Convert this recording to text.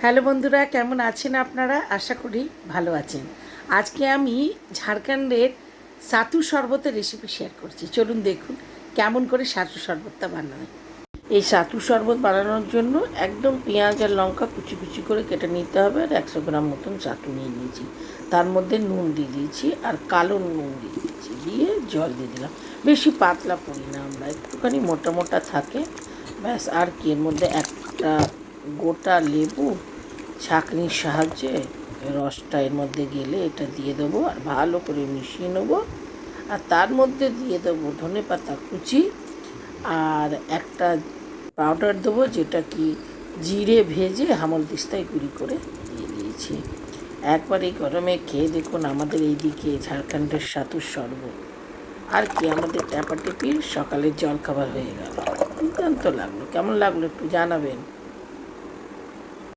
Hello বন্ধুরা, কেমন আছেন আপনারা? আশা করি ভালো আছেন। আজকে আমি ঝাড়খণ্ডের সাতু শরবতের রেসিপি শেয়ার করছি। চলুন দেখুন কেমন করে সাতু শরবতটা বানায়। এই সাতু শরবত বানানোর জন্য একদম পেঁয়াজ আর লঙ্কা কুচি কুচি করে কেটে নিতে হবে। আর 100 গ্রাম মতন সাতু নিয়ে নিয়েছি। তার মধ্যে নুন দিয়ে দিয়েছি আর কালো নুন দিয়ে দিয়েছি, দিয়ে জল দিয়ে দিলাম। বেশি পাতলা করি না আমরা, একটুখানি মোটা মোটা থাকে ব্যাস। আর কি, এর মধ্যে একটা গোটা লেবু ছাঁকনির সাহায্যে রসটা এর মধ্যে গেলে এটা দিয়ে দেবো আর ভালো করে মিশিয়ে নেবো। আর তার মধ্যে দিয়ে দেবো ধনেপাতা কুচি আর একটা পাউডার দেবো, যেটা কি জিরে ভেজে হামলদিস্তায় গুঁড়ি করে দিয়ে দিয়েছি। একবার এই গরমে খেয়ে দেখুন আমাদের এইদিকে ঝাড়খণ্ডের সাতুর শরবত। আর কি, আমাদের ট্যাপাটেপির সকালের জলখাবার হয়ে গেল। দুর্দান্ত লাগলো। কেমন লাগলো একটু জানাবেন।